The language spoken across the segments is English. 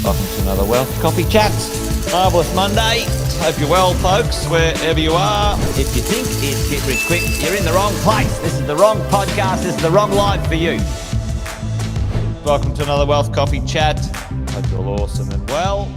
Welcome to another Wealth Coffee Chats. Marvellous Monday. Hope you're well, folks, wherever you are. If you think it's Get Rich Quick, you're in the wrong place. This is the wrong podcast. This is the wrong live for you. Welcome to another Wealth Coffee Chat. Hope you're all awesome and well.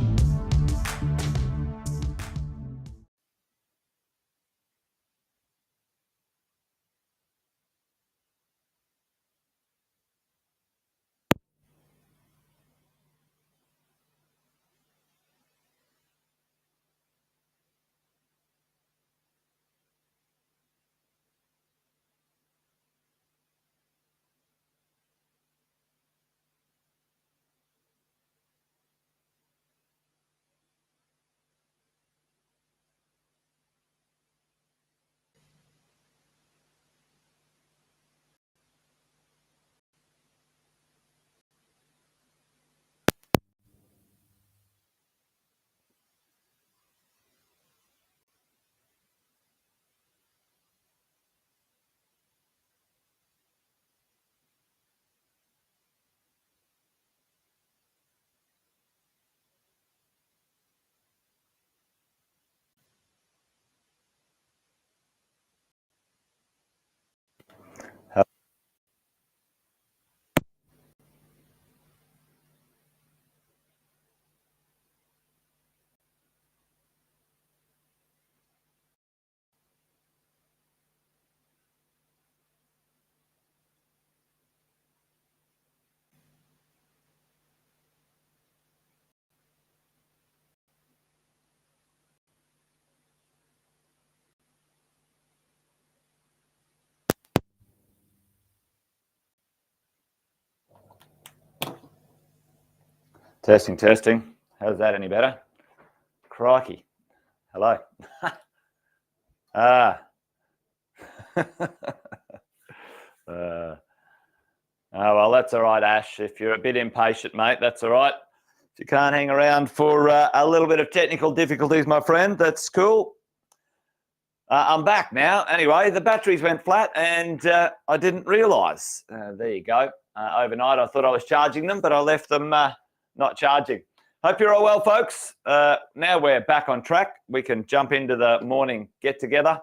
Testing, testing. How's that any better? Crikey. Hello. Well, that's all right, Ash. If you're a bit impatient, mate, that's all right. If you can't hang around for a little bit of technical difficulties, my friend, that's cool. I'm back now. Anyway, the batteries went flat and I didn't realise. There you go. Overnight, I thought I was charging them, but I left them not charging. Hope you're all well, folks. Now we're back on track. We can jump into the morning get-together.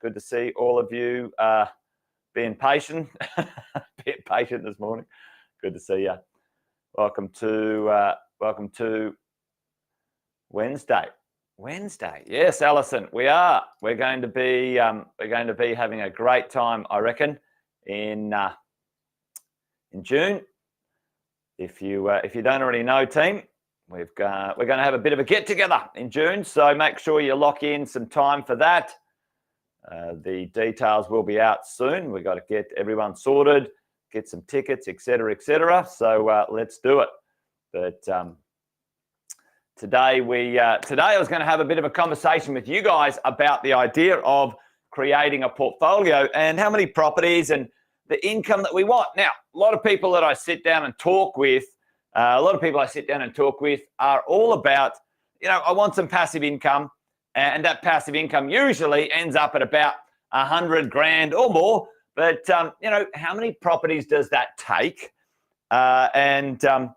Good to see all of you being patient. Being patient this morning. Good to see you. Welcome to Wednesday. Wednesday, yes, Alison, we are. We're going to be having a great time, I reckon, in June. If you don't already know, team, we're going to have a bit of a get together in June. So make sure you lock in some time for that. The details will be out soon. We've got to get everyone sorted, get some tickets, etc., etc. So let's do it. But today I was going to have a bit of a conversation with you guys about the idea of creating a portfolio and how many properties and the income that we want. Now, a lot of people that I sit down and talk with, are all about, I want some passive income, and that passive income usually ends up at about 100 grand or more. But, how many properties does that take? The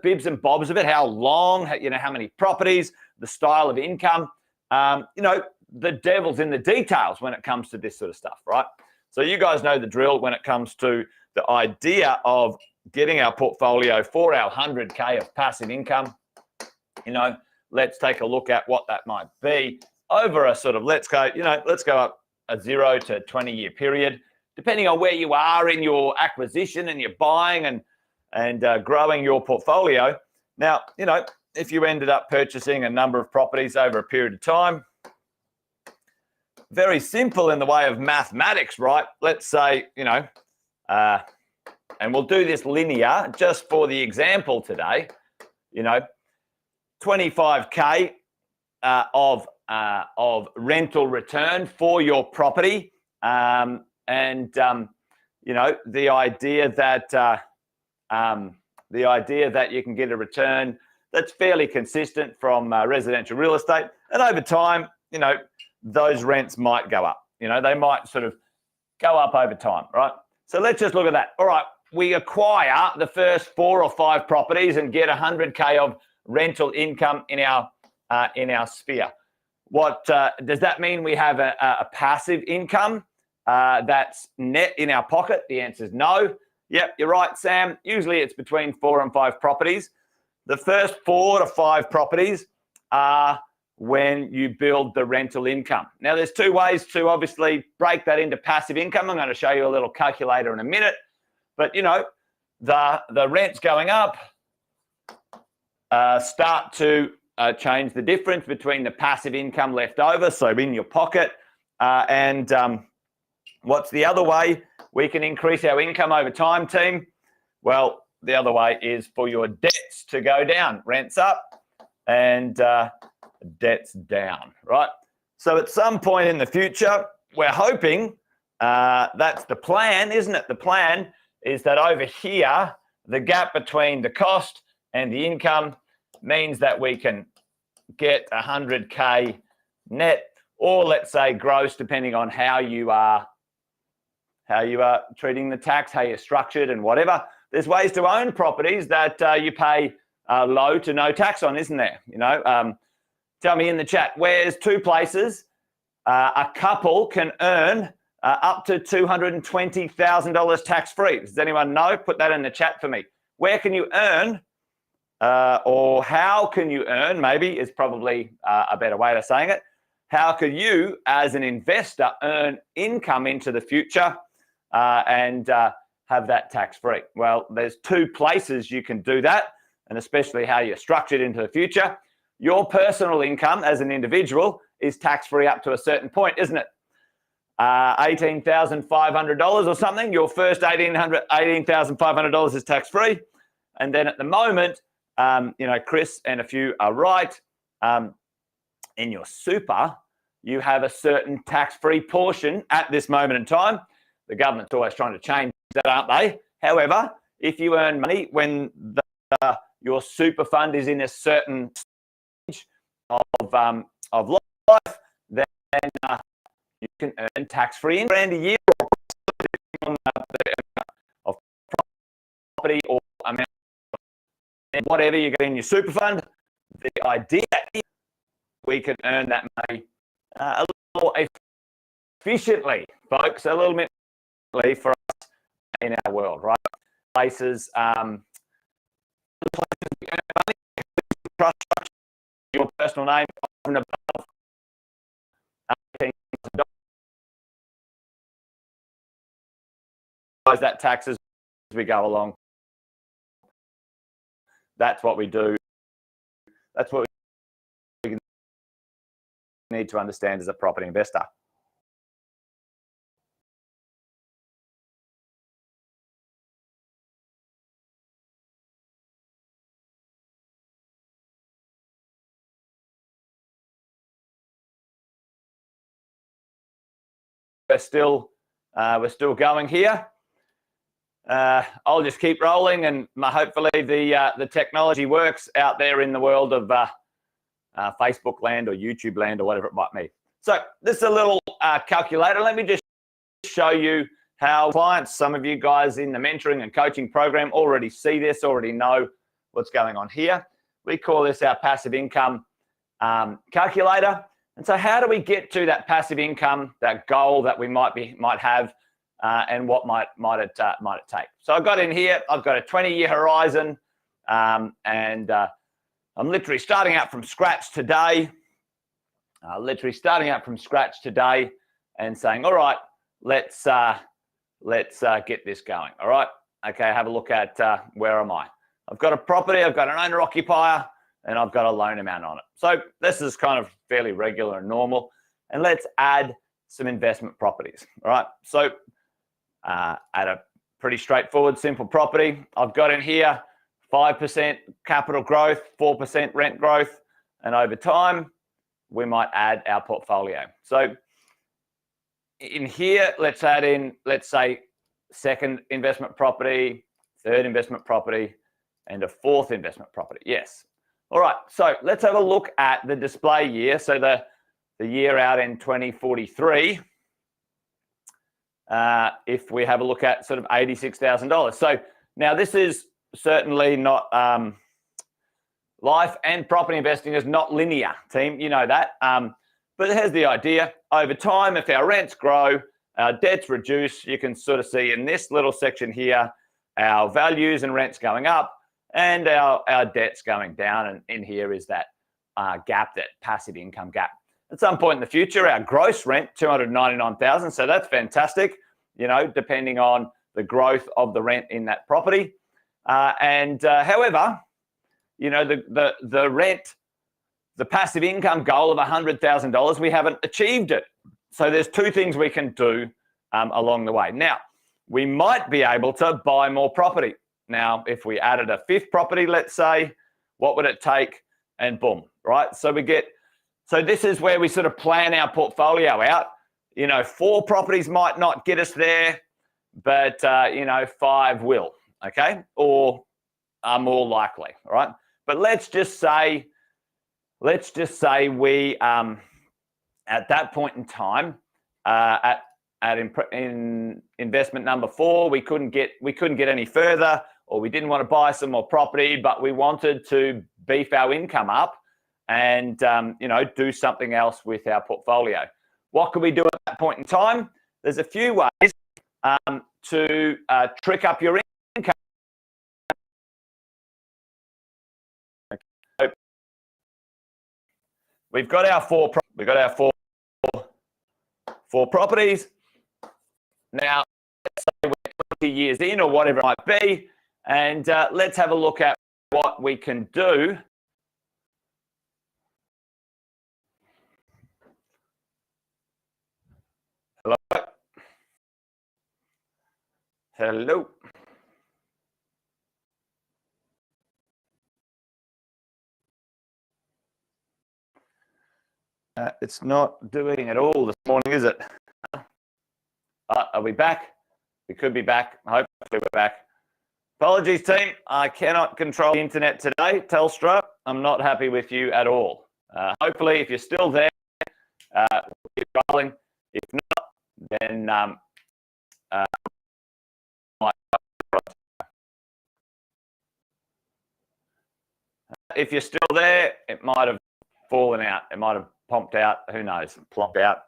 bibs and bobs of it, how long, how many properties, the style of income, the devil's in the details when it comes to this sort of stuff, right? So you guys know the drill when it comes to the idea of getting our portfolio for our 100K of passive income. Let's take a look at what that might be over a sort of, let's go up a 0 to 20-year period, depending on where you are in your acquisition and your buying and growing your portfolio. Now, if you ended up purchasing a number of properties over a period of time, very simple in the way of mathematics, right? Let's say, and we'll do this linear just for the example today, 25K of rental return for your property. The idea that you can get a return that's fairly consistent from residential real estate. And over time, those rents might go up. They might sort of go up over time, right? So let's just look at that. All right, we acquire the first 4 or 5 properties and get 100K of rental income in our sphere. What does that mean? We have a passive income that's net in our pocket? The answer is no. Yep, you're right, Sam. Usually it's between 4 and 5 properties. The first 4 to 5 properties are when you build the rental income. Now, there's 2 ways to obviously break that into passive income. I'm going to show you a little calculator in a minute. But, the rents going up start to change the difference between the passive income left over, so in your pocket, and what's the other way we can increase our income over time, team? Well, the other way is for your debts to go down. Rents up and debts down, right? So at some point in the future, we're hoping that's the plan, isn't it? The plan is that over here, the gap between the cost and the income means that we can get 100K net, or let's say gross, depending on how you are treating the tax, how you're structured and whatever. There's ways to own properties that you pay low to no tax on, isn't there? Tell me in the chat, where's 2 places a couple can earn up to $220,000 tax-free? Does anyone know? Put that in the chat for me. Where can you earn, or how can you earn, maybe is probably a better way of saying it. How could you, as an investor, earn income into the future and have that tax-free? Well, there's 2 places you can do that, and especially how you're structured into the future. Your personal income as an individual is tax-free up to a certain point, isn't it? $18,500 or something. Your first $18,500 is tax-free. And then at the moment, Chris and a few are right. In your super, you have a certain tax-free portion at this moment in time. The government's always trying to change that, aren't they? However, if you earn money when your super fund is in a certain stage of life, then you can earn tax-free $1,000 a year on of property or amount, whatever you get in your super fund. The idea is we can earn that money a little more efficiently, folks, a little bit for us in our world, right? Places, your personal name above $18,000. That taxes as we go along. That's what we do. That's what we need to understand as a property investor. We're still We're still going here. I'll just keep rolling, and hopefully the technology works out there in the world of Facebook land or YouTube land or whatever it might be. So this is a little calculator. Let me just show you how clients, some of you guys in the mentoring and coaching program already see this, already know what's going on here. We call this our passive income calculator. And so how do we get to that passive income, that goal that we might have, and what might it take? So I've got in here, I've got a 20-year horizon, and I'm literally starting out from scratch today. And saying, all right, let's get this going. All right, okay, have a look at where am I? I've got a property, I've got an owner occupier, and I've got a loan amount on it. So this is kind of fairly regular and normal. And let's add some investment properties. All right, so at a pretty straightforward, simple property, I've got in here 5% capital growth, 4% rent growth, and over time, we might add our portfolio. So in here, let's add in, let's say, second investment property, third investment property, and a fourth investment property. Yes. All right, so let's have a look at the display year. So the year out in 2043, if we have a look at sort of $86,000. So now this is certainly not, life and property investing is not linear, team, you know that. But here's the idea. Over time, if our rents grow, our debts reduce, you can sort of see in this little section here, our values and rents going up and our debts going down. And in here is that gap, that passive income gap. At some point in the future, our gross rent, $299,000. So that's fantastic, you know, depending on the growth of the rent in that property. However, you know, the rent, the passive income goal of $100,000, we haven't achieved it. So there's two things we can do along the way. Now, we might be able to buy more property. Now, if we added a fifth property, let's say, what would it take? And boom, right? So this is where we sort of plan our portfolio out. You know, 4 properties might not get us there, but, you know, 5 will, okay? Or are more likely, all right? But let's just say we, at that point in time, in investment number 4, we couldn't get any further, or we didn't want to buy some more property, but we wanted to beef our income up and you know, do something else with our portfolio. What could we do at that point in time? There's a few ways to trick up your income. So we've got our four properties. Now, let's say we're 20 years in or whatever it might be, and let's have a look at what we can do. Hello? Hello? It's not doing it all this morning, is it? Are we back? We could be back. Hopefully we're back. Apologies, team. I cannot control the internet today. Telstra, I'm not happy with you at all. Hopefully, if you're still there, we'll keep rolling. If not, then if you're still there, it might have fallen out. It might have popped out. Who knows? Plopped out.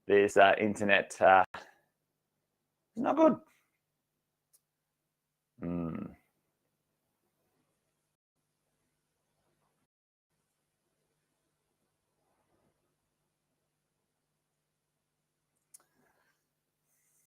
There's internet. Not good.